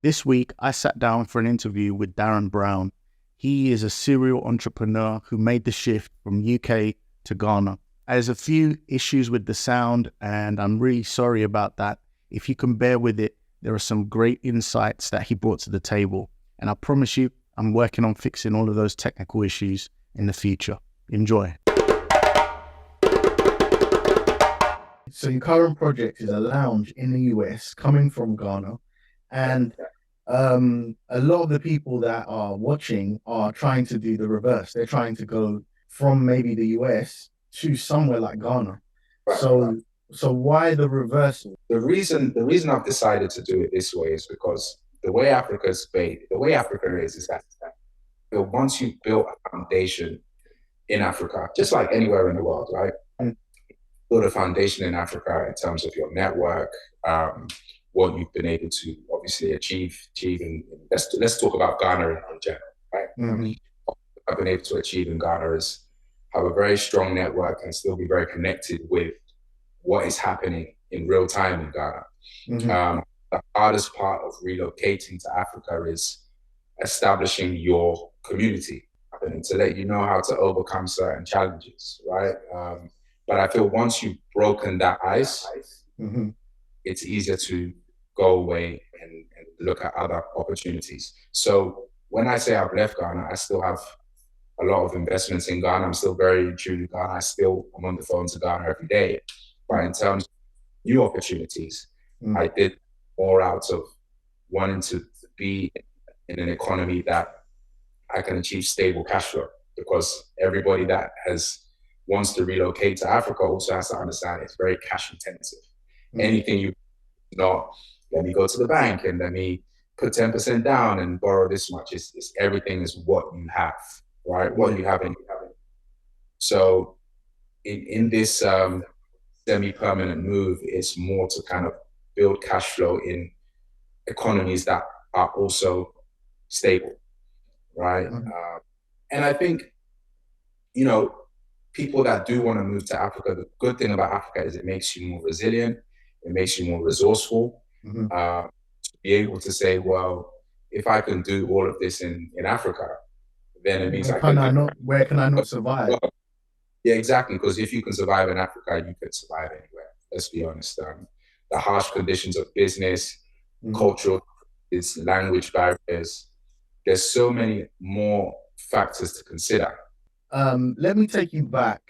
This week, I sat down for an interview with Darren Brown. He is a serial entrepreneur who made the shift from UK to Ghana. There's a few issues with the sound, and I'm really sorry about that. If you can bear with it, there are some great insights that he brought to the table. And I promise you, I'm working on fixing all of those technical issues in the future. Enjoy. So your current project is a lounge in the US coming from Ghana. And a lot of the people that are watching are trying to do the reverse. They're trying to go from maybe the US to somewhere like Ghana. Right. So why the reversal? The reason I've decided to do it this way is because the way Africa is that once you've built a foundation in Africa, just like anywhere in the world, right? Mm. Build a foundation in Africa in terms of your network, what you've been able to obviously achieve. And let's talk about Ghana in general, right? Mm-hmm. What I've been able to achieve in Ghana is have a very strong network and still be very connected with what is happening in real time in Ghana. Mm-hmm. The hardest part of relocating to Africa is establishing your community and to let you know how to overcome certain challenges, right? But I feel once you've broken that ice, Mm-hmm. it's easier to go away and look at other opportunities. So when I say I've left Ghana, I still have a lot of investments in Ghana. I'm still very true to Ghana. I'm on the phone to Ghana every day. But in terms of new opportunities, Mm. I did more out of wanting to be in an economy that I can achieve stable cash flow, because everybody that wants to relocate to Africa also has to understand it's very cash intensive. Mm. Anything you not let me go to the bank and let me put 10% down and borrow this much. Is everything is what you have, right? What you have in. So in this semi-permanent move, it's more to kind of build cash flow in economies that are also stable, right? Mm. And I think, people that do want to move to Africa, the good thing about Africa is it makes you more resilient, it makes you more resourceful, Mm-hmm. to be able to say, well, if I can do all of this in Africa, then it means Where can I not survive? Well, yeah, exactly. Because if you can survive in Africa, you can survive anywhere. Let's be honest. The harsh conditions of business, Mm-hmm. cultural, language barriers. There's so many more factors to consider. Let me take you back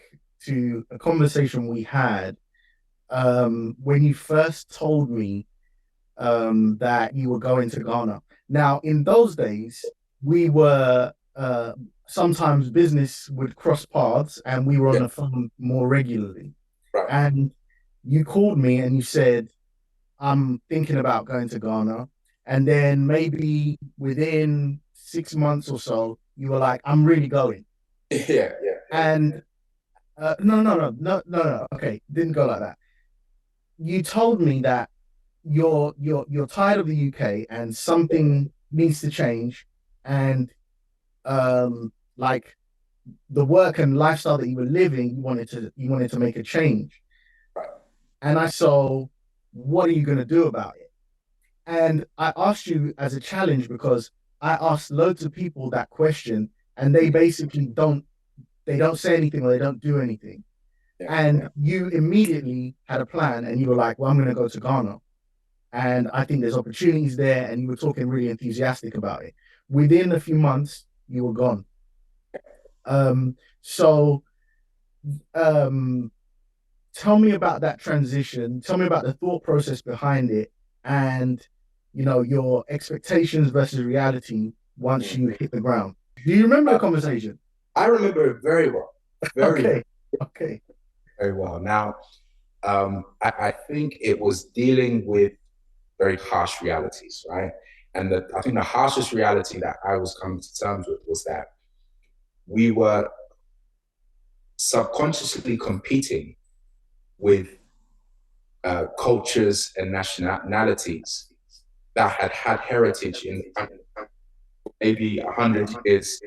to a conversation we had when you first told me that you were going to Ghana. Now, in those days, we were sometimes business would cross paths and we were on the phone more regularly. Right. And you called me and you said, I'm thinking about going to Ghana. And then maybe within 6 months or so, you were like, I'm really going. Yeah. And no. Okay, didn't go like that. You told me that you're tired of the UK and something needs to change, and like the work and lifestyle that you were living, you wanted to make a change. Right. And I saw, what are you going to do about it? And I asked you as a challenge because I asked loads of people that question, and they basically don't say anything or they don't do anything. Yeah. And you immediately had a plan, and you were like, well, I'm going to go to Ghana. And I think there's opportunities there. And you were talking really enthusiastic about it. Within a few months, you were gone. So tell me about that transition. Tell me about the thought process behind it, and your expectations versus reality once you hit the ground. Do you remember the conversation? I remember it very well. Okay. Very well. Now, I think it was dealing with very harsh realities, right? And I think the harshest reality that I was coming to terms with was that we were subconsciously competing with cultures and nationalities that had heritage in maybe 100 years,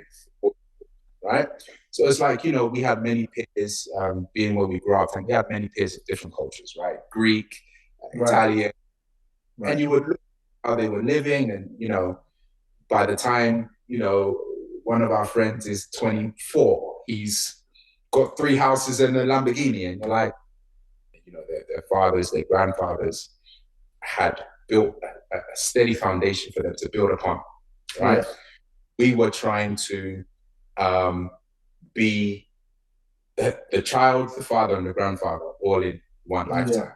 right? So it's like, we have many peers, being where we grew up, and we have many peers of different cultures, right? Greek, Right. Italian. Right. And you would look how they were living. And, by the time, one of our friends is 24, he's got 3 houses and a Lamborghini. And you're like, their fathers, their grandfathers had built a steady foundation for them to build upon, right? Yeah. We were trying to be the child, the father, and the grandfather all in one lifetime.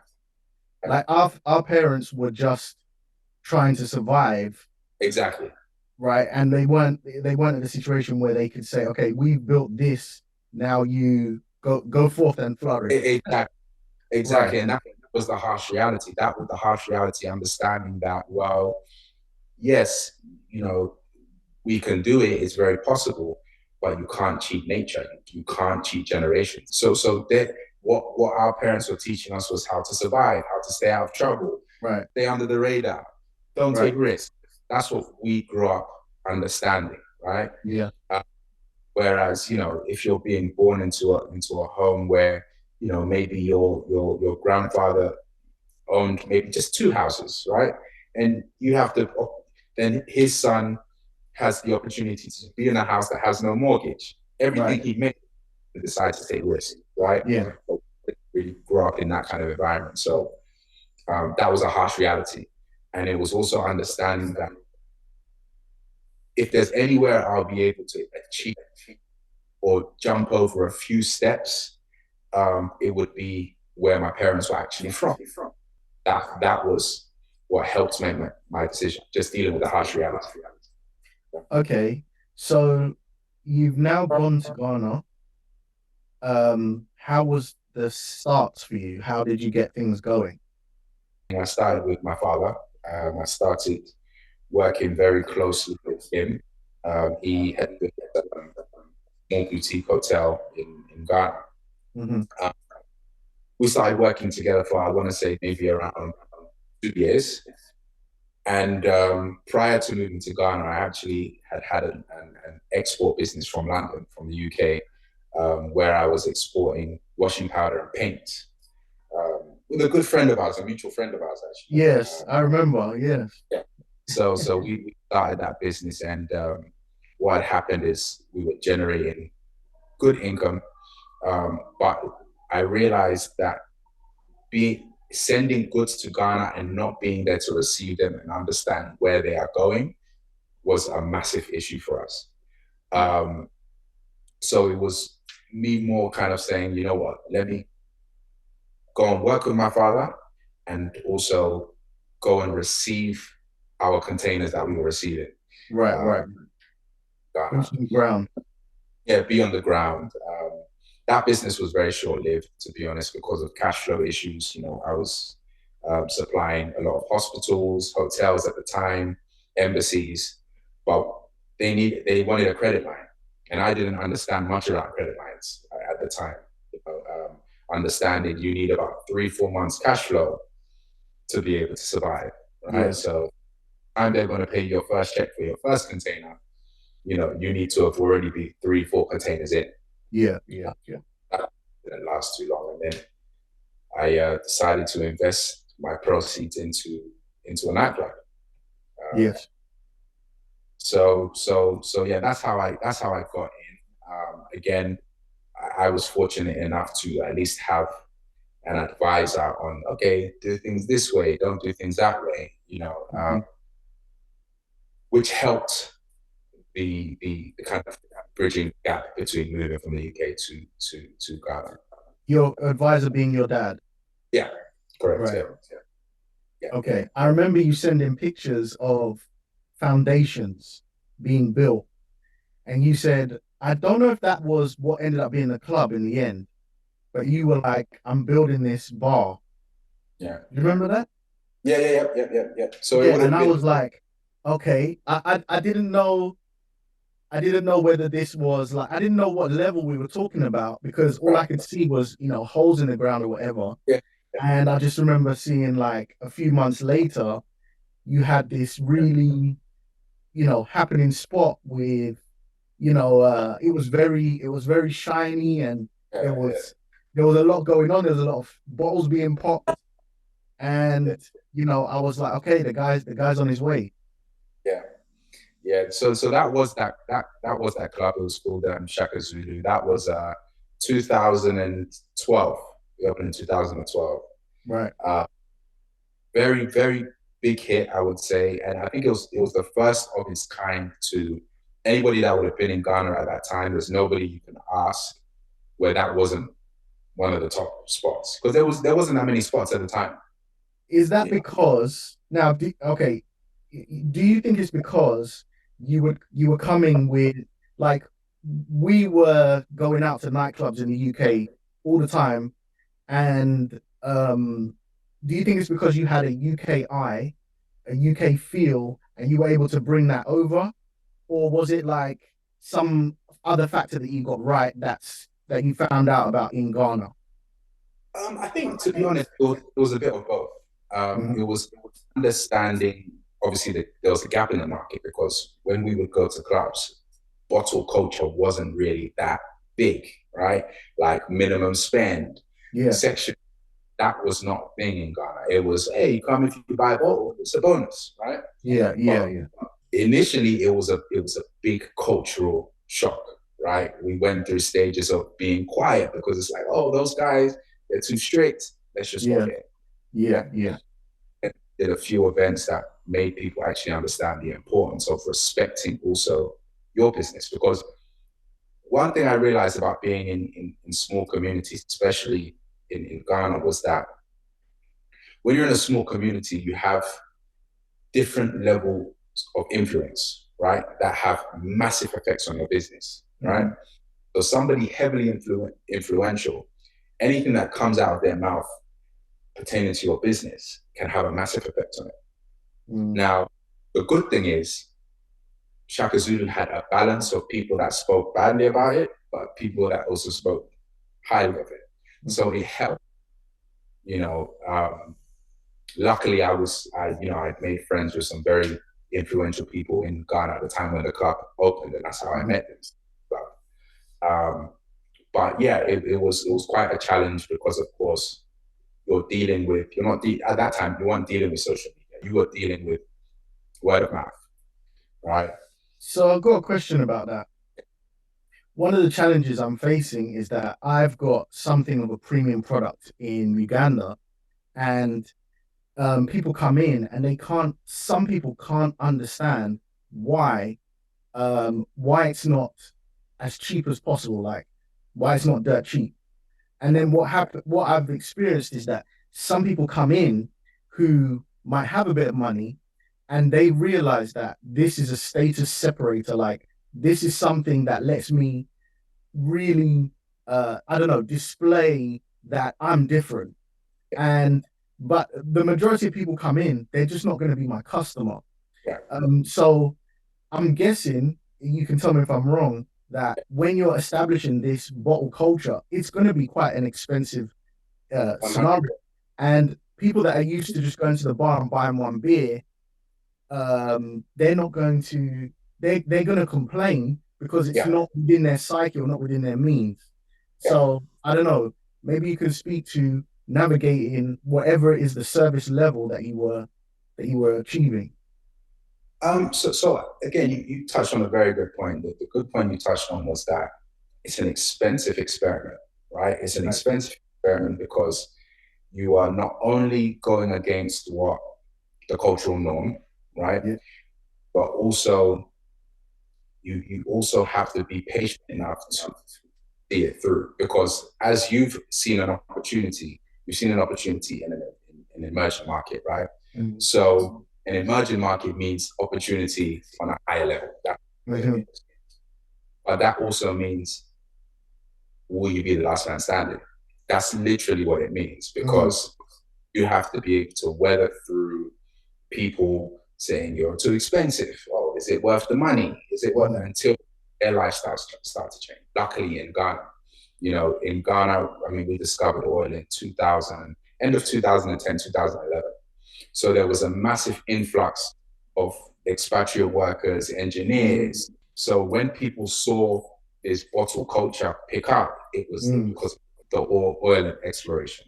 Yeah. Like our parents were just trying to survive. Exactly. Right. And they weren't in a situation where they could say, okay, we've built this, now you go forth and flourish. Exactly. Right. And that was the harsh reality. That was the harsh reality, understanding that, well, yes, we can do it, it's very possible, but you can't cheat nature, you can't cheat generations. So what our parents were teaching us was how to survive, how to stay out of trouble, right? Stay under the radar, don't take risks. That's what we grew up understanding, right? Yeah. Whereas, if you're being born into a home where, maybe your grandfather owned maybe just 2 houses, right? And you have to, then his son has the opportunity to be in a house that has no mortgage. Everything he makes, he decides to take risks, right? Yeah. We grew up in that kind of environment. So that was a harsh reality. And it was also understanding that if there's anywhere I'll be able to achieve or jump over a few steps, it would be where my parents were actually from. That was what helped make my decision, just dealing with the harsh reality. Okay, so you've now gone to Ghana. How was the start for you? How did you get things going? I started with my father. I started working very closely with him. He had built a small boutique hotel in Ghana. Mm-hmm. We started working together for, I want to say, maybe around 2 years. And prior to moving to Ghana, I actually had an export business from London, from the UK, where I was exporting washing powder and paint with a good friend of ours, a mutual friend of ours, actually. Yes, I remember. Yes. Yeah. So we started that business, and what happened is we were generating good income, but I realized that sending goods to Ghana and not being there to receive them and understand where they are going was a massive issue for us. So it was me more kind of saying, you know what, let me go and work with my father and also go and receive our containers that we were receiving. Right. Ghana. On the ground. Yeah, be on the ground. That business was very short-lived, to be honest, because of cash flow issues. I was supplying a lot of hospitals, hotels at the time, embassies, but they wanted a credit line, and I didn't understand much about credit lines at the time. Understanding you need about 3-4 months cash flow to be able to survive, right? Yeah. So, and they're going to pay your first check for your first container. You need to have already be 3-4 containers in. Yeah. That didn't last too long, and then I decided to invest my proceeds into a nightclub. Yes. So yeah, that's how I got in. Again, I was fortunate enough to at least have an advisor on, okay, do things this way, don't do things that way. Which helped the kind of bridging gap between moving from the UK to Ghana. Your advisor being your dad? Yeah, correct. Right. Yeah. Okay. I remember you sending pictures of foundations being built, and you said, I don't know if that was what ended up being the club in the end, but you were like, I'm building this bar. Yeah. You remember that? Yeah. So yeah, and I was like, okay, I didn't know. I didn't know whether this was like, I didn't know what level we were talking about, because all I could see was, holes in the ground or whatever. Yeah. And I just remember seeing, like, a few months later, you had this really, happening spot with, it was very shiny, and there was a lot going on. There was a lot of bottles being popped. And I was like, okay, the guy's on his way. Yeah. Yeah. So that was that club. It was called Shaka Zulu. That was 2012. We opened in 2012. Right. Very, very big hit, I would say. And I think it was the first of its kind to anybody that would have been in Ghana at that time. There's nobody you can ask where that wasn't one of the top spots, because there wasn't that many spots at the time. Is that You know? because now? Okay, do you think it's because you were coming with, like, we were going out to nightclubs in the UK all the time, and do you think it's because you had a UK eye, a UK feel, and you were able to bring that over, or was it like some other factor that you got right that you found out about in Ghana? I think, to be honest, it was a bit of both. Mhm. It was understanding, obviously, that there was a gap in the market, because when we would go to clubs, bottle culture wasn't really that big, right? Like minimum spend, Yeah, section, that was not a thing in Ghana. It was, hey, you come if you buy a bottle, it's a bonus, right? yeah, yeah, But yeah, initially, it was a big cultural shock, right? We went through stages of being quiet because it's like, oh, those guys, they're too strict. Let's just go yeah, here. yeah, yeah. And did a few events that made people actually understand the importance of respecting also your business. Because one thing I realized about being in small communities, especially in Ghana, was that when you're in a small community, you have different levels of influence, right? That have massive effects on your business, right? Mhm. So somebody heavily influential, anything that comes out of their mouth pertaining to your business can have a massive effect on it. Mm. Now, the good thing is Shaka Zulu had a balance of people that spoke badly about it, but people that also spoke highly of it. So it helped, you know. Luckily, I made friends with some very influential people in Ghana at the time when the club opened, and that's how I Mhm. met them. Um, but yeah, it was quite a challenge, because of course you're not at that time you weren't dealing with social media, you were dealing with word of mouth, right? So I've got a question about that. One of the challenges I'm facing is that I've got something of a premium product in Uganda, and people come in and some people can't understand why, why it's not as cheap as possible, like why it's not dirt cheap. And then what I've experienced is that some people come in who might have a bit of money, and they realize that this is a status separator. Like, this is something that lets me really, I don't know, display that I'm different. And but the majority of people come in, they're just not going to be my customer. Yeah, So I'm guessing, you can tell me if I'm wrong, that when you're establishing this bottle culture, it's going to be quite an expensive scenario. 100. And people that are used to just going to the bar and buying one beer, they're not going to, they're going to complain because it's Yeah, not within their psyche or not within their means. yeah. So I don't know. Maybe you can speak to navigating whatever it is the service level that you were achieving. So again, you touched on a very good point. The good point you touched on was that it's an expensive experiment, right? It's an Right. expensive experiment because you are not only going against what the cultural norm, right? Yeah. But also you also have to be patient enough to see it through, because as you've seen an opportunity in an emerging market, right? Mhm. So an emerging market means opportunity on a higher level. That's what it Mhm. means. But that also means, will you be the last man standing? That's literally what it means, Mhm. because you have to be able to weather through people saying you're too expensive. Oh, is it worth the money? Is it worth it? Mhm. Until their lifestyles start to change. Luckily, in Ghana, I mean, we discovered oil in 2000, end of 2010, 2011. So there was a massive influx of expatriate workers, Mhm. engineers. So when people saw this bottle culture pick up, it was Mhm. because of the oil exploration.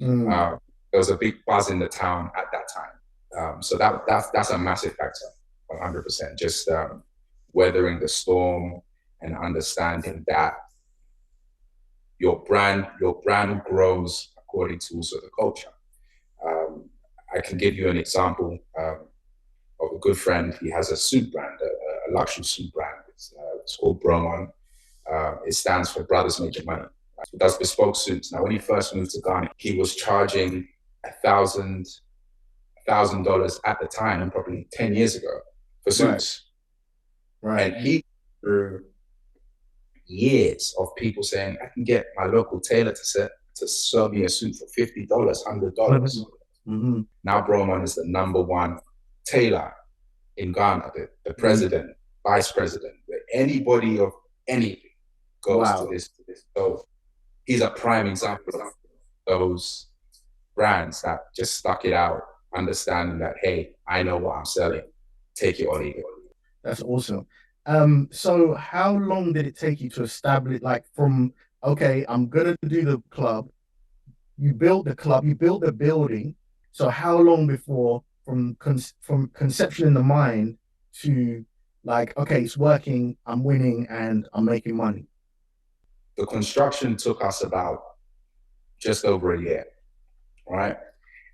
Mhm. Because there was a big buzz in the town at that time. So that's a massive factor, 100%. Just weathering the storm and understanding that your brand grows according to also the culture. I can give you an example of a good friend. He has a suit brand, a luxury suit brand. It's called Bromon. It stands for Brothers Major Money. He does bespoke suits. Now, when he first moved to Ghana, he was charging $1,000 at the time, and probably 10 years ago, for suits. Right. And he, through years of people saying, I can get my local tailor to sew me a suit for $50, $100. Mm-hmm. Now Bromon is the #1 tailor in Ghana, the president, vice president, anybody of anything goes to this. So he's a prime example of those brands that just stuck it out, understanding that, hey, I know what I'm selling, take it or leave it. That's awesome. So how long did it take you to establish, like, from, okay, I'm gonna do the club, you built the club, you built the building. So how long before from conception in the mind to, like, okay, it's working, I'm winning and I'm making money? The construction took us about just over a year, right?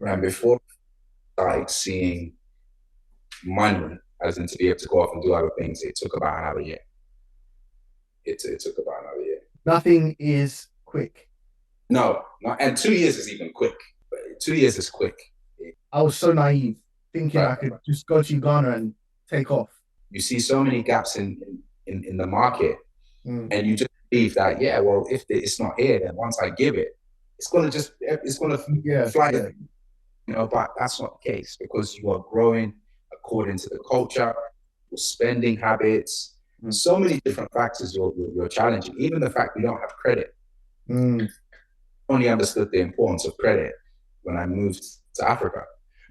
And before I started seeing money, as in to be able to go off and do other things, it took about another year. It took about another year. Nothing is quick. No, and 2 years is even quick. 2 years is quick. I was so naive, thinking I could just go to Ghana and take off. You see so many gaps in the market, and you just believe that, yeah, well, if it's not here, then once I give it, it's gonna fly. Yeah. You know, but that's not the case, because you are growing according to the culture, your spending habits, so many different factors you're challenging. Even the fact you don't have credit. Only understood the importance of credit when I moved to Africa,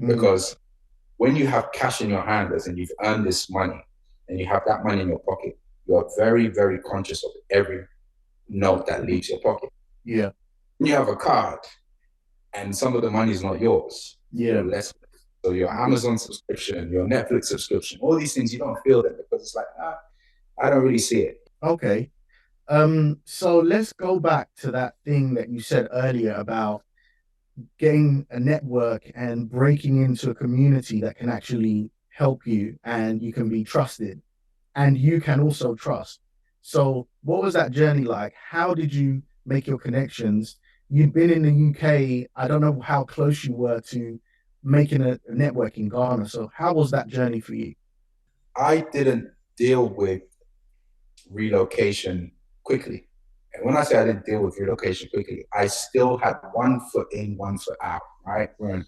because when you have cash in your hand, as in you've earned this money and you have that money in your pocket, you are very, very conscious of every note that leaves your pocket. Yeah. When you have a card and some of the money is not yours, less. So your Amazon subscription, your Netflix subscription, all these things, you don't feel them, because it's like, I don't really see it. Okay. So let's go back to that thing that you said earlier about getting a network and breaking into a community that can actually help you, and you can be trusted and you can also trust. So what was that journey like? How did you make your connections? You've been in the UK. I don't know how close you were to making a network in Ghana. So how was that journey for you? I didn't deal with relocation quickly. And when I say I didn't deal with relocation quickly, I still had 1 foot in, 1 foot out, right? I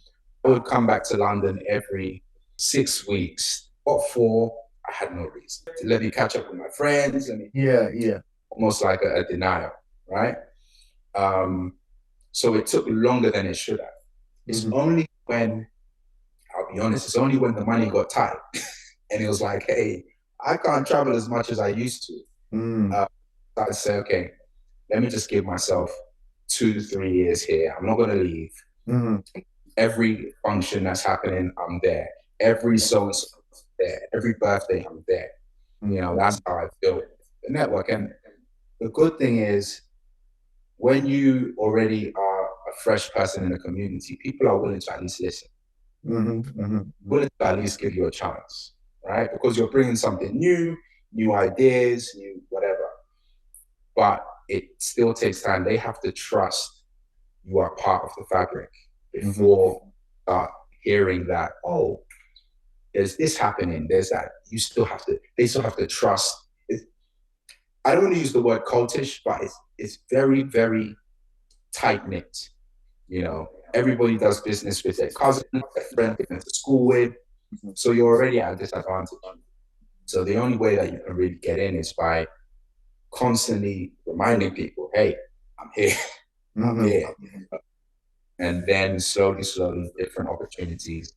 would come back to London every 6 weeks. What for? I had no reason. To let me catch up with my friends. Yeah. Almost like a denial, right? So it took longer than it should have. It's only when, I'll be honest, it's only when the money got tight and it was like, hey, I can't travel as much as I used to. I say, okay, let me just give myself 2 to 3 years here. I'm not going to leave. Every function that's happening, I'm there. Every so-and-so, there. Every birthday, I'm there. You know, that's how I feel the network. And the good thing is, when you already are a fresh person in the community, people are willing to at least listen. Willing to at least give you a chance, right? Because you're bringing something new ideas, new whatever. But it still takes time. They have to trust you are part of the fabric before hearing that, oh, there's this happening, there's that. They still have to trust. I don't want to use the word cultish, but it's very, very tight-knit. You know, everybody does business with their cousin, their friend they went to school with. So you're already at a disadvantage. So the only way that you can really get in is by constantly reminding people, hey, I'm here. I'm here. And then slowly, different opportunities,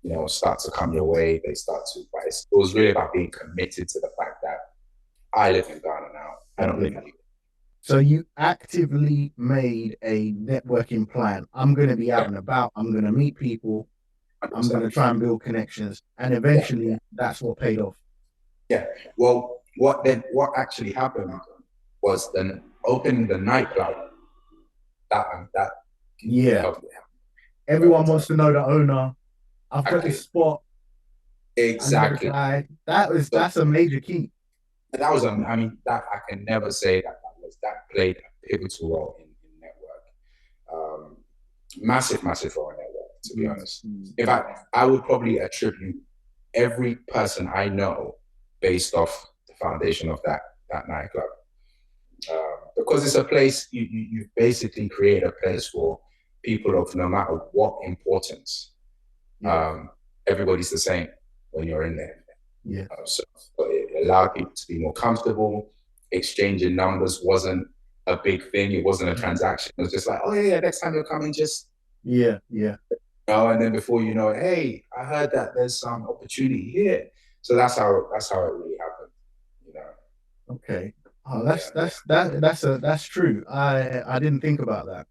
you know, start to come your way. They start to, but it was really about being committed to the fact that I live in Ghana now. I don't live in the UK. So you actively made a networking plan. I'm going to be out and about. I'm going to meet people. I'm going to 100%. try and build connections. And Yeah, eventually that's what paid off. yeah. Well, what actually happened was then opening the nightclub that Yeah. helped me out. Everyone wants to know the owner. I've got this Exactly. spot. I know the Exactly. guy. So That's a major key. that was I mean, that I can never say that played a pivotal role in network. Massive role in network, to be honest. In fact, I would probably attribute every person I know based off the foundation of that nightclub. Because it's a place you basically create a place for people of no matter what importance. Everybody's the same when you're in there. Yeah. So it allowed people to be more comfortable. Exchanging numbers wasn't a big thing. It wasn't a transaction. It was just like, oh yeah, next time you're coming, just Yeah. and then before you know it, hey, I heard that there's some opportunity here. So that's how it really happened. You know. Okay. Oh, that's true. I didn't think about that.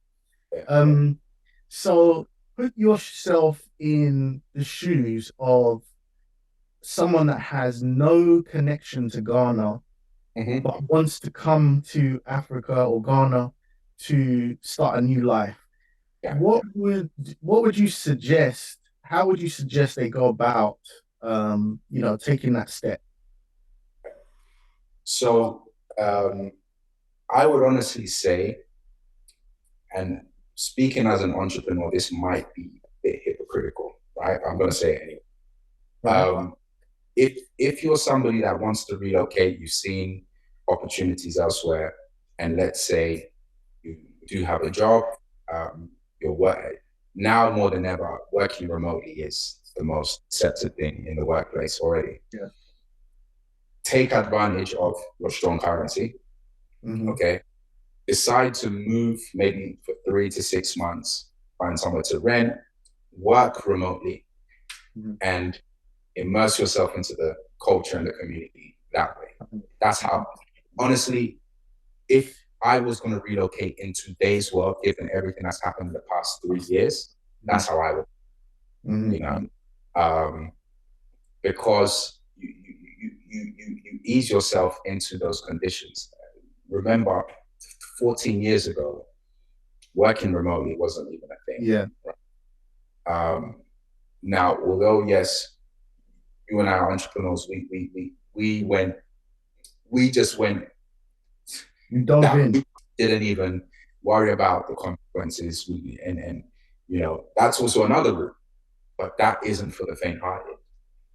So put yourself in the shoes of someone that has no connection to Ghana, but wants to come to Africa or Ghana to start a new life. Yeah. What would you suggest? How would you suggest they go about taking that step? So I would honestly say, and speaking as an entrepreneur, this might be a bit hypocritical, right? I'm going to say it anyway. Right. If you're somebody that wants to relocate, you've seen opportunities elsewhere, and let's say you do have a job, you're now more than ever, working remotely is the most accepted thing in the workplace already. Yeah. Take advantage of your strong currency. Okay. Decide to move maybe for 3 to 6 months, find somewhere to rent, work remotely, and immerse yourself into the culture and the community that way. That's how, honestly, if I was going to relocate in today's world, given everything that's happened in the past 3 years, that's how I would, you know, because you ease yourself into those conditions. Remember, 14 years ago, working remotely wasn't even a thing. Yeah. Now, although yes, you and I are entrepreneurs, we just went. You dove in. We didn't even worry about the consequences. And you know, that's also another route, but that isn't for the faint-hearted.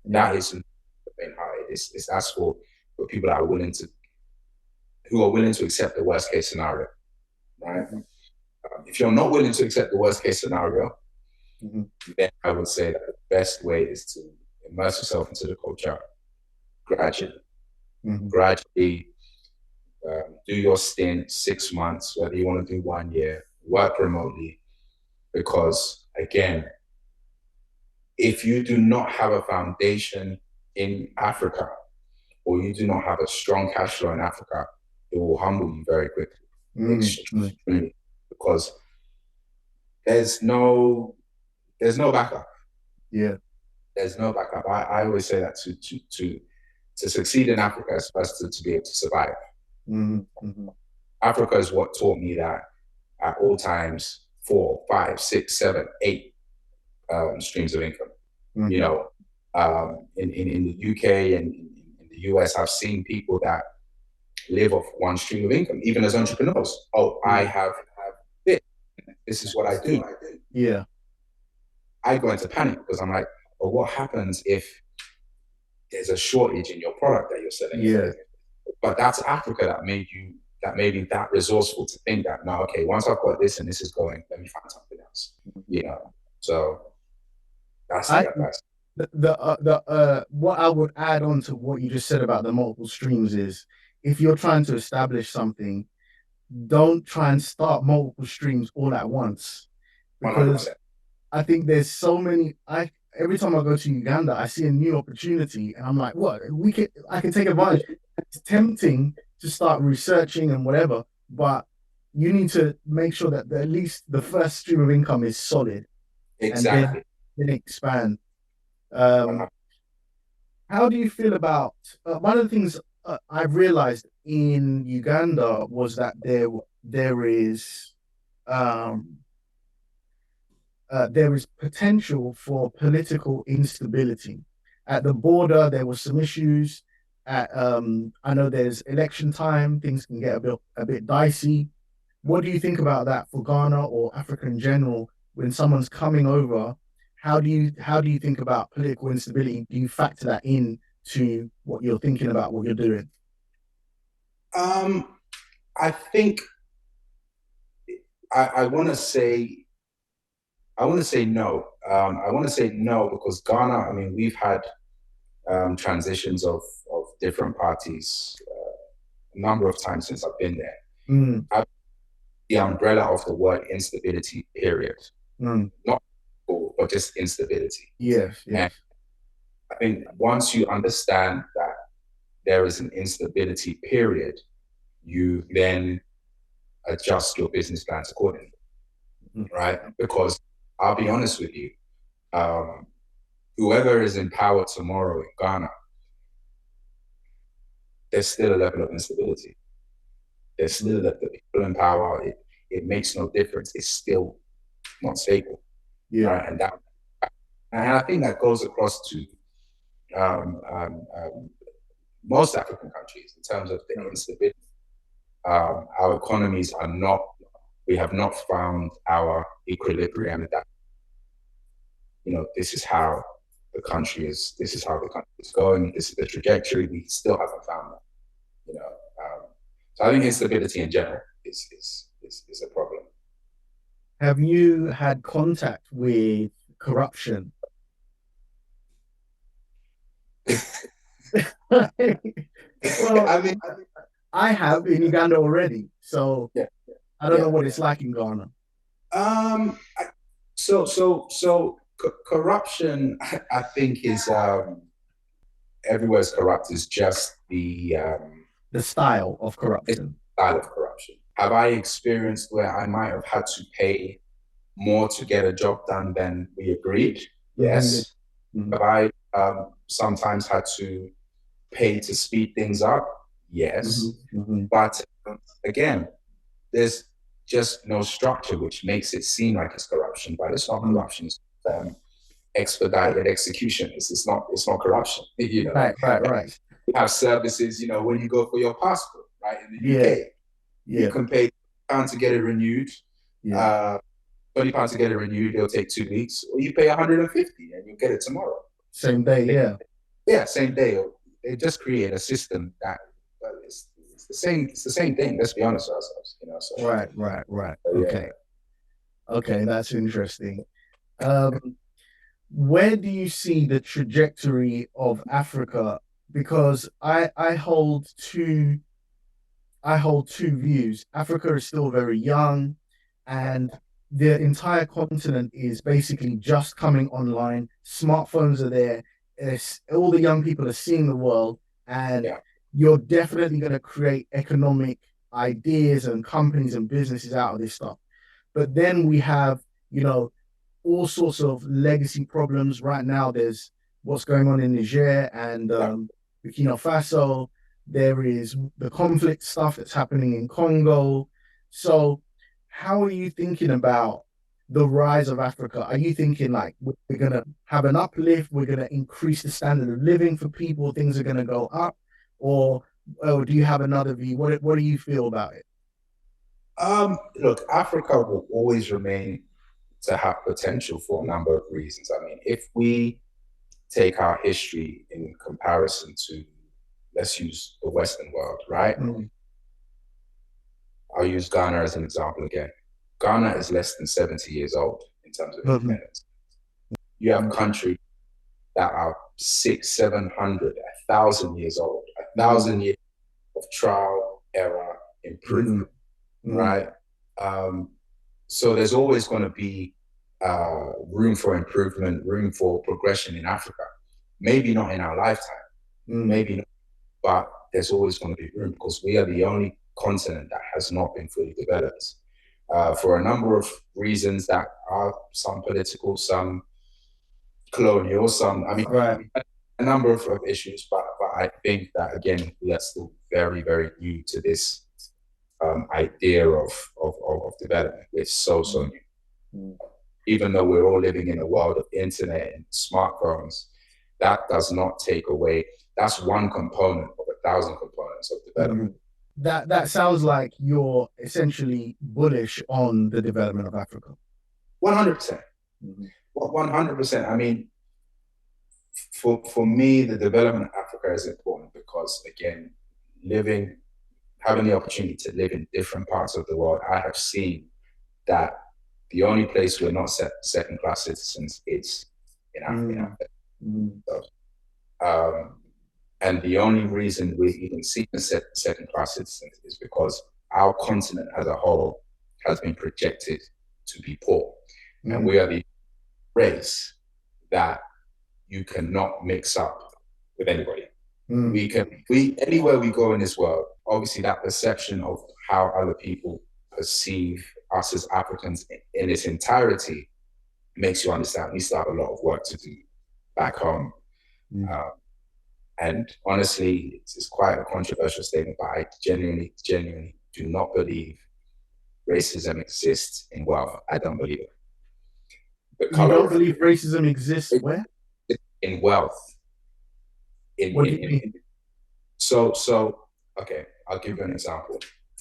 That isn't for the faint-hearted. That's for people that are willing to accept the worst case scenario, right? If you're not willing to accept the worst case scenario, then I would say that the best way is to immerse yourself into the culture gradually. Gradually, do your stint 6 months, whether you want to do 1 year, work remotely, because again, if you do not have a foundation in Africa, or you do not have a strong cash flow in Africa, it will humble you very quickly, extremely, because there's no backup. Yeah, there's no backup. I always say that to succeed in Africa is first to be able to survive. Africa is what taught me that at all times, 4, 5, 6, 7, 8 streams of income. You know, in the UK and in the US, I've seen people that live off one stream of income, even as entrepreneurs. Oh, I have this. This is what I do. Yeah. I go into panic because I'm like, well, what happens if there's a shortage in your product that you're selling? Yeah. But that's Africa that made you that resourceful to think that, no, okay, once I've got this and this is going, let me find something else. You know, so that's the advice. What I would add on to what you just said about the multiple streams is, if you're trying to establish something, don't try and start multiple streams all at once, because 100%. I think there's so many. Every time I go to Uganda, I see a new opportunity, and I'm like, what? I can take advantage. It's tempting to start researching and whatever, but you need to make sure that at least the first stream of income is solid, and Exactly. then expand. Um, how do you feel about one of the things I've realized in Uganda was that um, there is potential for political instability. At the border, there were some issues. I know there's election time; things can get a bit dicey. What do you think about that for Ghana or Africa in general? When someone's coming over, how do you think about political instability? Do you factor that in to what you're thinking about, what you're doing? Um, I think I want to say no. I want to say no because Ghana. I mean, we've had transitions of different parties a number of times since I've been there. Mm, The umbrella of the word instability, period. mm. Not cool, but just instability. Yes, And yes. I think once you understand that there is an instability period, you then adjust your business plans accordingly, Mm, right? Because I'll be honest with you, um, whoever is in power tomorrow in Ghana, there's still a level of instability. There's still the people in power. It makes no difference. It's still not stable, yeah. right? And I think that goes across to um, um, um, most African countries in terms of the instability. Our economies are not. We have not found our equilibrium. That this is how the country is. This is how the country is going. This is the trajectory. We still haven't found that. You know, so I think instability in general is a problem. Have you had contact with corruption? Well, I mean, I have in Uganda already, so yeah, I don't know yeah. what it's like in Ghana. Um, corruption, I think, is everywhere's corrupt. Is just The style of corruption. style of corruption. Have I experienced where I might have had to pay more to get a job done than we agreed? Mhm, Yes. mhm, Have I sometimes had to pay to speed things up? mhm, Yes. mhm. But again, there's just no structure, which makes it seem like it's corruption, but it's not Mhm. corruption. It's expedited execution. It's not corruption. Right, right, right. You have services. When you go for your passport, right, in the Yeah, UK, you yeah, can pay £20 to get it renewed. yeah. Uh, £20 to get it renewed. It'll take 2 weeks, or you pay 150 and you get it tomorrow. Same day, yeah. Yeah, same day. They just create a system that it's the same. It's the same thing. Let's be honest with ourselves. So, Right, right, right. yeah. Okay, okay, that's interesting. Um, where do you see the trajectory of Africa? Because I hold two views. Africa is still very young, and the entire continent is basically just coming online. Smartphones are there. All the young people are seeing the world, and Yeah. you're definitely going to create economic ideas and companies and businesses out of this stuff. But then we have, you know, all sorts of legacy problems. Right now, there's what's going on in Niger and Yeah. Burkina Faso. There is the conflict stuff that's happening in Congo. So, how are you thinking about the rise of Africa? Are you thinking like we're going to have an uplift? We're going to increase the standard of living for people? Things are going to go up? Or do you have another view? What do you feel about it? Look, Africa will always remain to have potential for a number of reasons. I mean, if we take our history in comparison to, let's use the Western world, right? Mm, I'll use Ghana as an example again. Ghana is less than 70 years old in terms of mhm, independence. You have countries that are six, 700, 1,000 years old, a mm, thousand years of trial, error, mhm, improvement, mm, right? So there's always going to be room for improvement, room for progression in Africa. Maybe not in our lifetime, mm, maybe not, but there's always going to be room because we are the only continent that has not been fully developed for a number of reasons that are some political, some colonial, some, I mean, a number of issues, but I think that, again, we are still very, very new to this idea of development. It's so new. Even though we're all living in a world of internet and smartphones, that does not take away, that's one component of 1,000 components of development. That sounds like you're essentially bullish on the development of Africa. 100%. 100%. I mean, for me, the development of Africa is important because, again, having the opportunity to live in different parts of the world, I have seen that the only place we're not second-class citizens is in Africa. So, and the only reason we even see second-class citizens is because our continent as a whole has been projected to be poor. And we are the race that you cannot mix up with anybody. Anywhere we go in this world, obviously that perception of how other people perceive us as Africans in its entirety makes you understand we still have a lot of work to do back home. And honestly, it's quite a controversial statement, but I genuinely do not believe racism exists in wealth. I don't believe it. You don't believe racism exists where? In wealth. What do you mean? So, okay, I'll give you an example.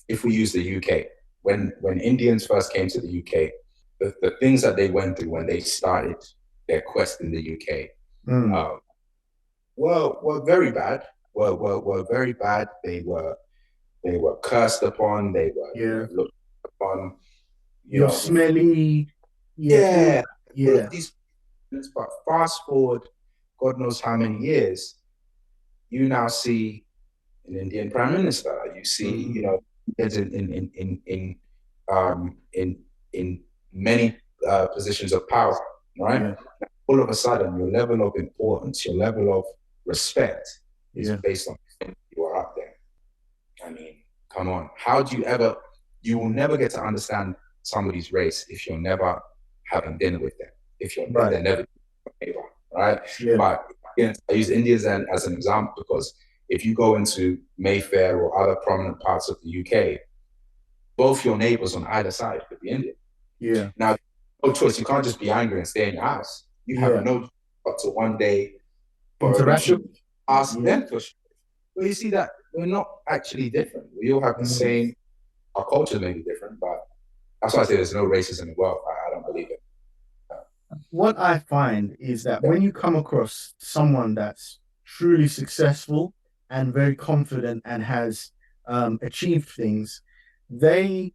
If we use the UK, when Indians first came to the UK, the things that they went through when they started their quest in the UK were very bad. Were very bad. They were cursed upon. They were looked upon. You're smelly. Yeah. But fast forward, God knows how many years, you now see an Indian prime minister. You see, in many positions of power, right? All of a sudden, your level of importance, your level of respect is based on you are up there. I mean, come on. You will never get to understand somebody's race if you're never having dinner with them, if you're they're never neighbor, right? But again, I use India as an example because if you go into Mayfair or other prominent parts of the UK, both your neighbors on either side could be Indian. Now, no choice. You can't just be angry and stay in your house. You have no choice but to one day interaction. Ask them for sure. Well, you see that we're not actually different. We all have the same. Our culture may be different, but that's why I say there's no racism in the world. I don't believe it. What I find is that when you come across someone that's truly successful and very confident and has achieved things, they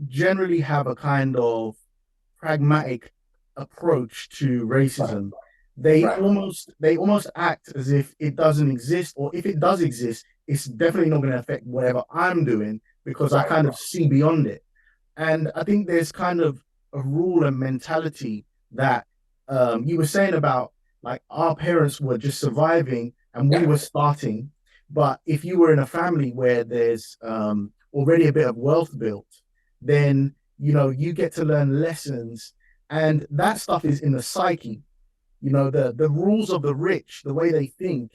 generally have a kind of pragmatic approach to racism. They almost act as if it doesn't exist, or if it does exist, it's definitely not going to affect whatever I'm doing because I kind of see beyond it. And I think there's kind of a rule and mentality that you were saying about, like, our parents were just surviving and we were starting. But if you were in a family where there's already a bit of wealth built, then, you get to learn lessons. And that stuff is in the psyche. The rules of the rich, the way they think,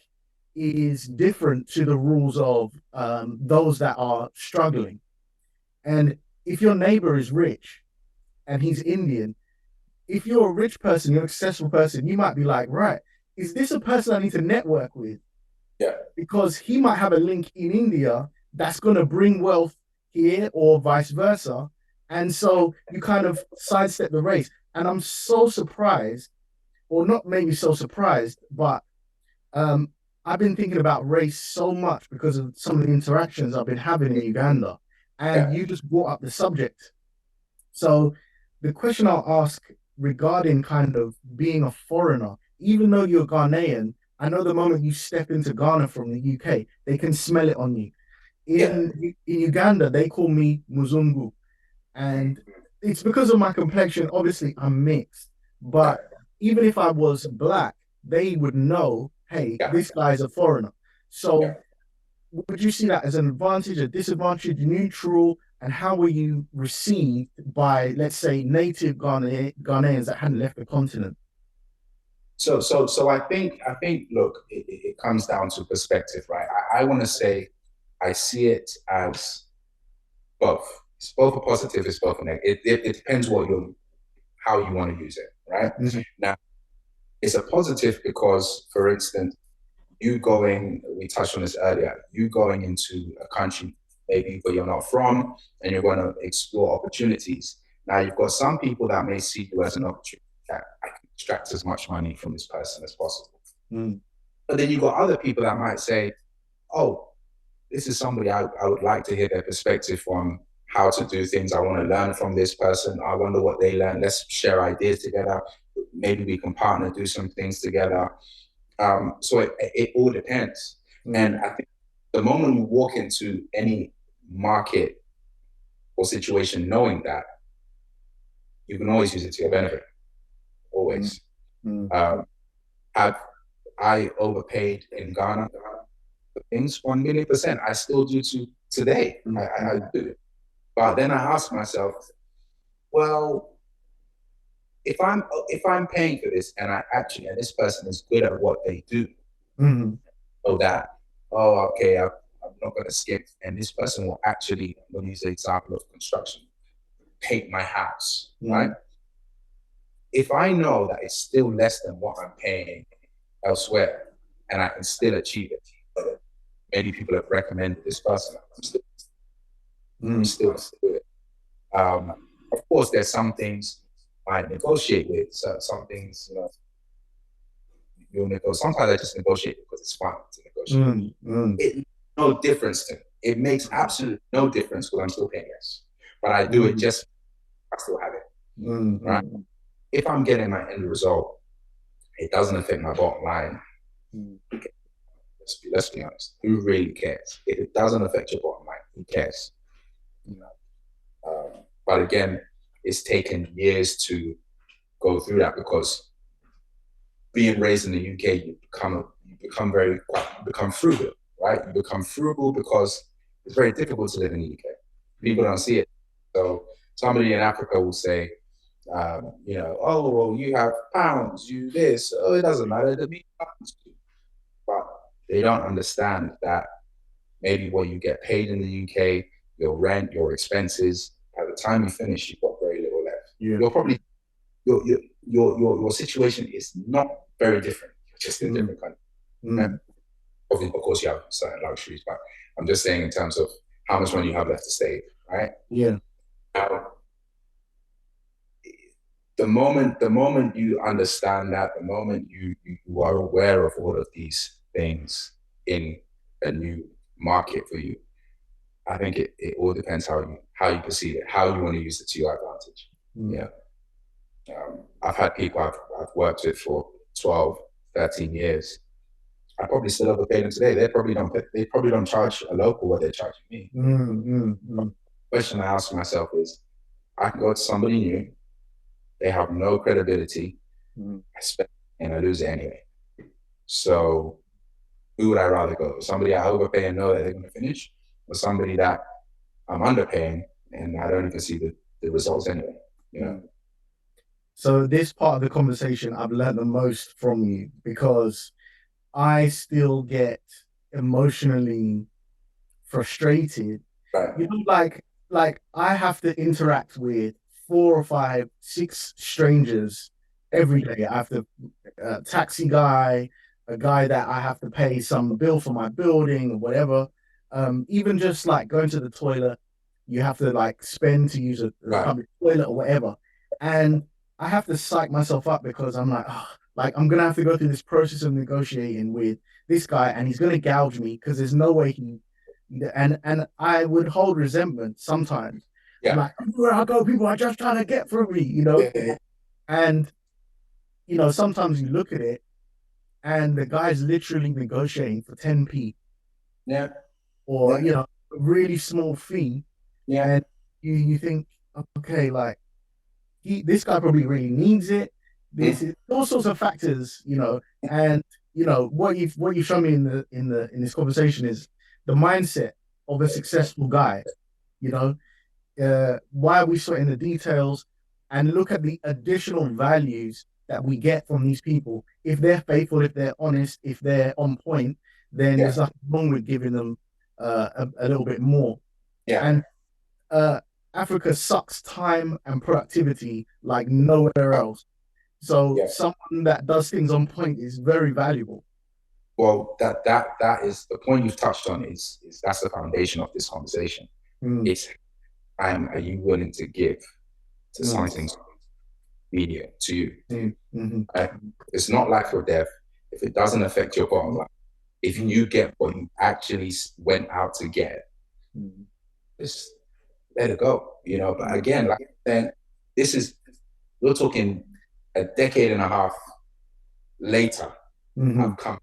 is different to the rules of those that are struggling. And if your neighbor is rich and he's Indian, if you're a rich person, you're a successful person, you might be like, right, is this a person I need to network with? Because he might have a link in India that's going to bring wealth here or vice versa. And so you kind of sidestep the race. And I'm so surprised, or not maybe so surprised, but I've been thinking about race so much because of some of the interactions I've been having in Uganda. And you just brought up the subject. So the question I'll ask regarding kind of being a foreigner, even though you're Ghanaian, I know the moment you step into Ghana from the UK, they can smell it on you. In Uganda, they call me Muzungu. And it's because of my complexion. Obviously, I'm mixed. But even if I was black, they would know, hey, this guy's a foreigner. So would you see that as an advantage, a disadvantage, neutral, and how were you received by, let's say, native Ghanaians that hadn't left the continent? So I think, look, it comes down to perspective, right? I want to say I see it as both. It's both a positive, it's both a negative. It depends how you want to use it, right? Mm-hmm. Now, it's a positive because, for instance, we touched on this earlier, you going into a country maybe where you're not from and you're going to explore opportunities. Now, you've got some people that may see you as an opportunity that I can extract as much money from this person as possible. Mm. But then you've got other people that might say, oh, this is somebody I would like to hear their perspective on how to do things. I want to learn from this person. I wonder what they learn. Let's share ideas together. Maybe we can partner, do some things together. So it all depends. And I think the moment you walk into any market or situation knowing that, you can always use it to your benefit. Always. Have I overpaid in Ghana for things? 1,000,000%. I still do to today. I do. But then I ask myself, well, if I'm paying for this and and this person is good at what they do, so that, oh, okay, I'm not going to skip, and this person will actually, I'm going to use the example of construction, paint my house, right? If I know that it's still less than what I'm paying elsewhere, and I can still achieve it, many people have recommended this person, I'm still do it. Of course, there's some things I negotiate with, so some things, you'll negotiate. Sometimes I just negotiate because it's fun to negotiate. It makes no difference to me. It makes absolutely no difference because I'm still paying less. But I do it just, I still have it, right? If I'm getting my end result, it doesn't affect my bottom line. Let's be honest. Who really cares? If it doesn't affect your bottom line, who cares? But again, it's taken years to go through that because being raised in the UK, you become frugal, right? You become frugal because it's very difficult to live in the UK. People don't see it. So somebody in Africa will say, oh, well, you have pounds, you this, oh, it doesn't matter to me. But they don't understand that maybe what you get paid in the UK, your rent, your expenses, by the time you finish, you've got very little left. Yeah. You're probably, your situation is not very different. You're just in a different country. Obviously, of course, you have certain luxuries, but I'm just saying in terms of how much money you have left to save, right? Yeah. Now, the moment you understand that, the moment you are aware of all of these things in a new market for you, I think it all depends how you perceive it, how you want to use it to your advantage. Yeah. I've had people I've worked with for 12, 13 years. I probably still overpay them today. They probably don't charge a local what they're charging me. The question I ask myself is, I can go to somebody new, they have no credibility, I spend and I lose it anyway. So who would I rather go? Somebody I overpay and know that they're going to finish, or somebody that I'm underpaying and I don't even see the results anyway, So this part of the conversation, I've learned the most from you because I still get emotionally frustrated. Right. Like I have to interact with 4 or 5, 6 strangers every day. I have to taxi guy, a guy that I have to pay some bill for my building or whatever. Even just like going to the toilet, you have to like spend to use a public toilet or whatever. And I have to psych myself up because I'm like, oh, like I'm gonna have to go through this process of negotiating with this guy, and he's gonna gouge me because there's no way and I would hold resentment sometimes. Yeah. Like everywhere I go, people are just trying to get through me, And sometimes you look at it, and the guy's literally negotiating for 10p. Yeah. Or a really small fee. Yeah. And you think, okay, like this guy probably really needs it. This is all sorts of factors, and what you've shown me in this conversation is the mindset of a successful guy, you know, why are we sorting the details and look at the additional values that we get from these people? If they're faithful, if they're honest, if they're on point, then there's nothing wrong with giving them a little bit more. Yeah. And Africa sucks time and productivity like nowhere else. So someone that does things on point is very valuable. Well, that is the point you've touched on. Is that's the foundation of this conversation. It's time are you willing to give to something media to you? It's not life or death. If it doesn't affect your bottom line, if you get what you actually went out to get, just let it go. You know. But again, like then we're talking a decade and a half later. I've come.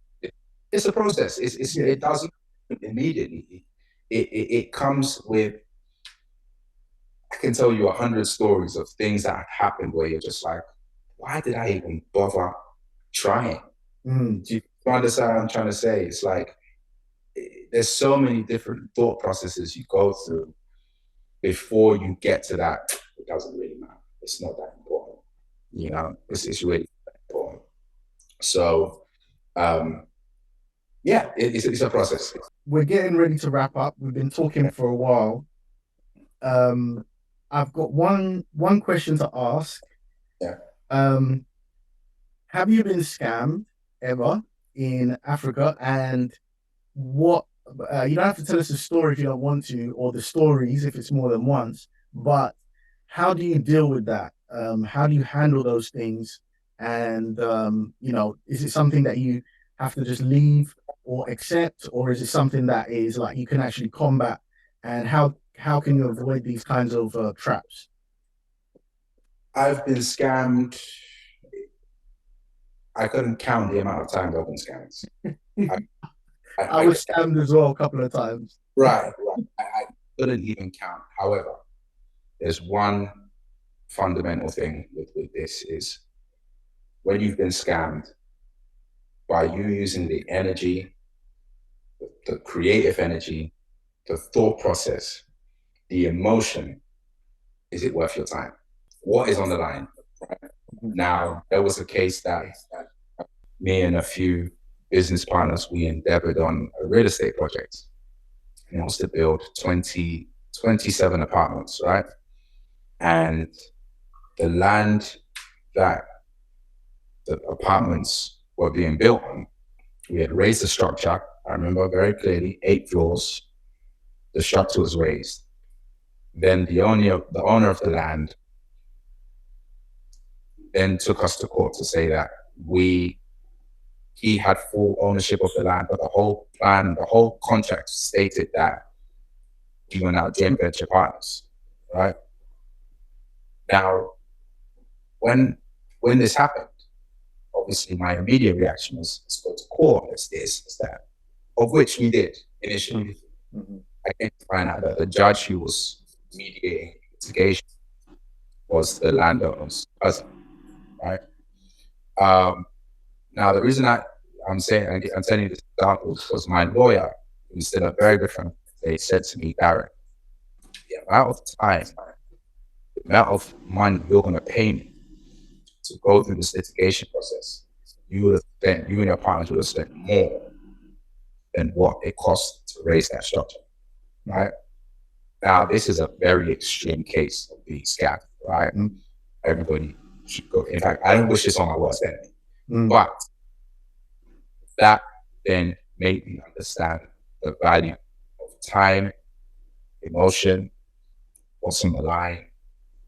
It's a process. It doesn't immediately. It comes with. I can tell you 100 stories of things that have happened where you're just like, why did I even bother trying? Do you understand what I'm trying to say? It's like there's so many different thought processes you go through before you get to that. It doesn't really matter. It's not that important. You know, it's really important. So. Yeah, it's a process. We're getting ready to wrap up. We've been talking for a while. I've got one question to ask. Yeah. Have you been scammed ever in Africa? And what you don't have to tell us the story if you don't want to, or the stories if it's more than once. But how do you deal with that? How do you handle those things? And you know, is it something that you have to just leave or accept, or is it something that is like you can actually combat? And how can you avoid these kinds of traps? I've been scammed. I couldn't count the amount of times I've been scammed. I was scammed as well a couple of times. Right. I couldn't even count. However, there's one fundamental thing with this is when you've been scammed, by you using the energy, the creative energy, the thought process, the emotion, is it worth your time? What is on the line? Right? Now, there was a case that me and a few business partners, we endeavored on a real estate project. And it was to build 27 apartments, right? And the land that the apartments were being built on, we had raised the structure. I remember very clearly, 8 floors. The structure was raised. Then the owner of the land then took us to court to say that he had full ownership of the land, but the whole plan, the whole contract stated that we were now joint venture partners, right? Now, when this happened, obviously my immediate reaction was, let's go to court, it's this, it's that, of which we did initially. I came to find out that the judge who was mediating the litigation was the landowner's cousin, right? Now, the reason I'm telling you this example was my lawyer, who's still a very good friend, they said to me, Darren, the amount of time, the amount of money you're going to pay me to go through this litigation process, you and your partners would have spent more than what it cost to raise that structure, right? Now, this is a very extreme case of being scammed, right? Everybody should go. In fact, I don't wish this on my worst enemy, but that then made me understand the value of time, emotion, what's on the line.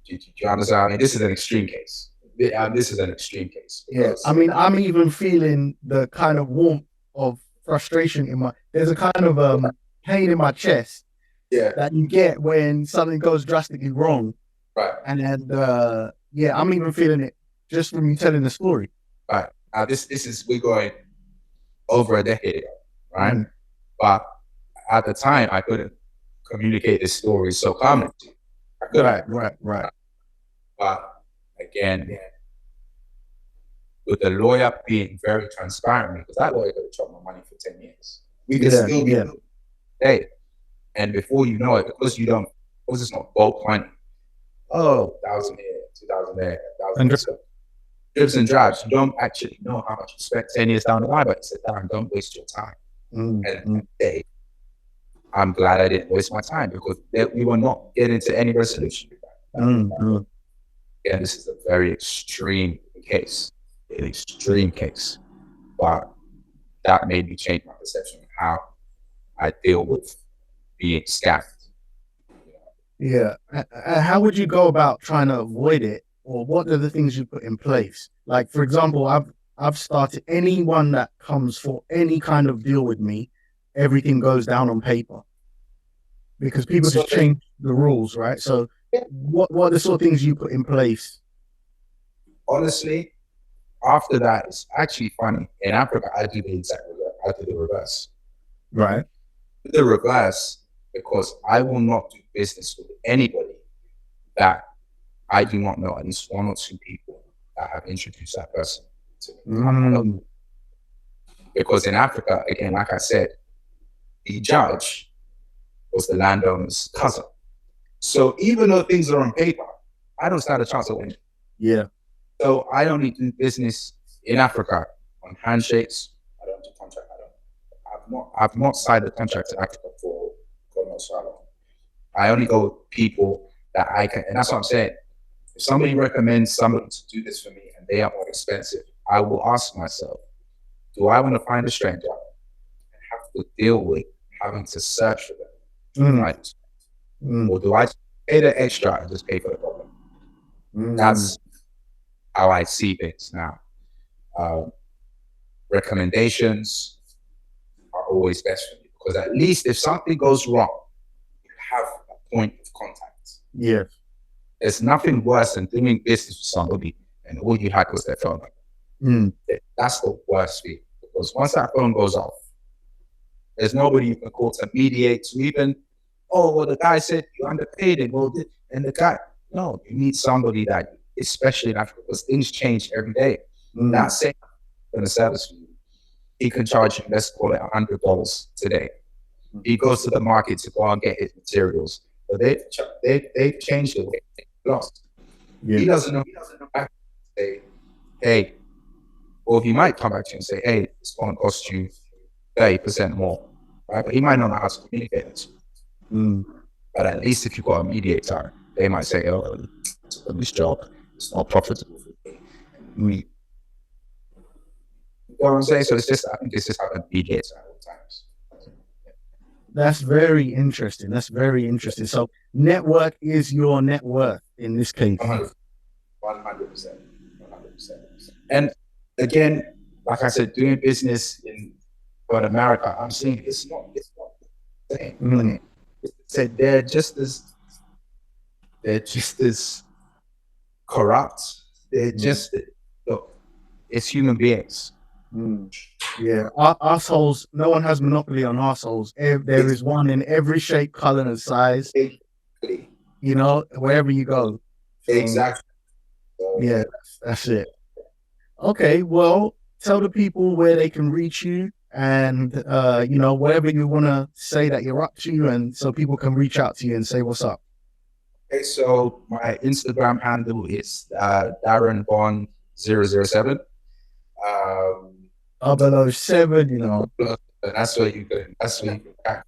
Do you understand? I mean, this is an extreme case. This is an extreme case. Yeah, I mean, I'm even feeling the kind of warmth of frustration there's a kind of pain in my chest that you get when something goes drastically wrong. Right. And yeah, I'm even feeling it just from you telling the story. Right. Now we're going over a decade ago, right? But at the time, I couldn't communicate this story so calmly. Right. But again, with the lawyer being very transparent, because that lawyer could have chopped my money for 10 years. We could still be day. And before you know it, because it's not bulk money. Oh, 1,000 here, 2,000 there, 1,000 there. Dribs and drabs. You don't actually know how much you spent 10 years down the line, but it's Darren, don't waste your time. And today, I'm glad I didn't waste my time because we were not getting to any resolution. Yeah, this is a very extreme case, but that made me change my perception of how I deal with being scammed. Yeah. How would you go about trying to avoid it, or what are the things you put in place? Like, for example, I've started, anyone that comes for any kind of deal with me, everything goes down on paper because people just change the rules, right? So what are the sort of things you put in place? Honestly, after that, it's actually funny. In Africa, I do the exact reverse. I do the reverse. Right. The reverse, because I will not do business with anybody that I do not know at least one or two people that have introduced that person to me. Because in Africa, again, like I said, the judge was the landowner's cousin. So even though things are on paper, I don't stand a chance of winning. Yeah. So I only do business in Africa on handshakes. I don't do contract. I've not signed a contract in Africa for God knows how long. I only go with people that I can, and that's what I'm saying. If somebody recommends somebody to do this for me and they are more expensive, I will ask myself, do I want to find a stranger and have to deal with having to search for them? Right? Or do I pay the extra and just pay for the problem? That's how I see things now. Recommendations are always best for you because at least if something goes wrong, you have a point of contact. Yeah. There's nothing worse than doing business with somebody and all you had was their phone number. That's the worst thing because once that phone goes off, there's nobody you can call to mediate, to even, the guy said you underpaid him. And the guy, no, you need somebody that, especially in Africa, because things change every day. That same in the service for you, he can charge you, let's call it $100 today. He goes to the market to go and get his materials. But they've changed the way they lost. Yeah. He doesn't know back to say, hey, or he might come back to you and say, hey, it's going to cost you 30% more. Right? But he might not know how to communicate it. But at least if you've got a mediator, they might say, this job, it's not profitable for me. You know what I'm saying? So I think it's just how a mediator at all times. That's very interesting. So network is your net worth in this case. 100%. And again, like I said, doing business in America, I'm saying it's not the same. So they're just as corrupt. They're just, look, it's human beings. Yeah, assholes. No one has monopoly on assholes. There is one in every shape, color, and size. Exactly. You know, wherever you go. Exactly. Yeah, that's it. Okay, well, tell the people where they can reach you, and whatever you want to say that you're up to, and so people can reach out to you and say what's up. Okay, so my Instagram handle is Darren Bond 007. 007, That's where you can track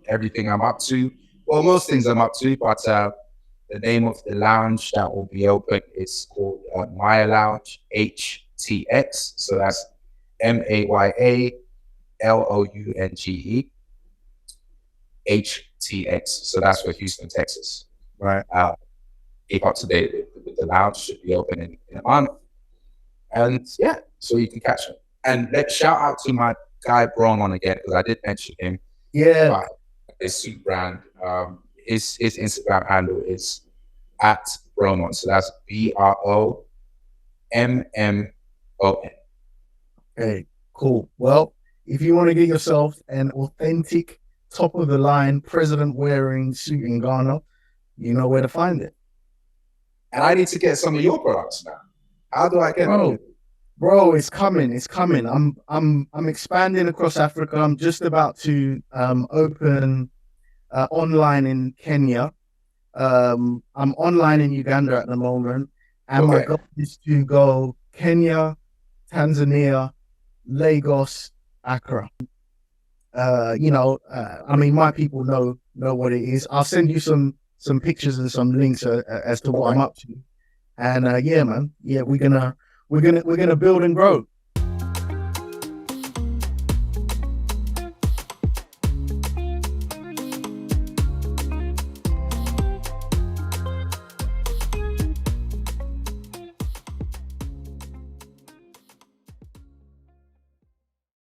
everything I'm up to. Well, most things I'm up to, but the name of the lounge that will be open is called Maya Lounge HTX. So that's MAYALOUNGE HTX. So that's for Houston, Texas. Right. Keep up to date with the lounge. Should be open in a month. And yeah, so you can catch them. And let's shout out to my guy Bron again, because I did mention him. Yeah. His suit brand. His Instagram handle is at Bromon. So that's BROMMON. Okay, cool. Well, if you want to get yourself an authentic, top of the line, president wearing suit in Ghana, you know where to find it. And I need to get some of your products now. How do I get them? Bro, it's coming. It's coming. I'm expanding across Africa. I'm just about to open online in Kenya. I'm online in Uganda at the moment, and my Okay. goal is to go Kenya, Tanzania, Lagos, Accra. I mean, my people know what it is. I'll send you some pictures and some links as to what I'm up to. And yeah, man, yeah, we're gonna build and grow.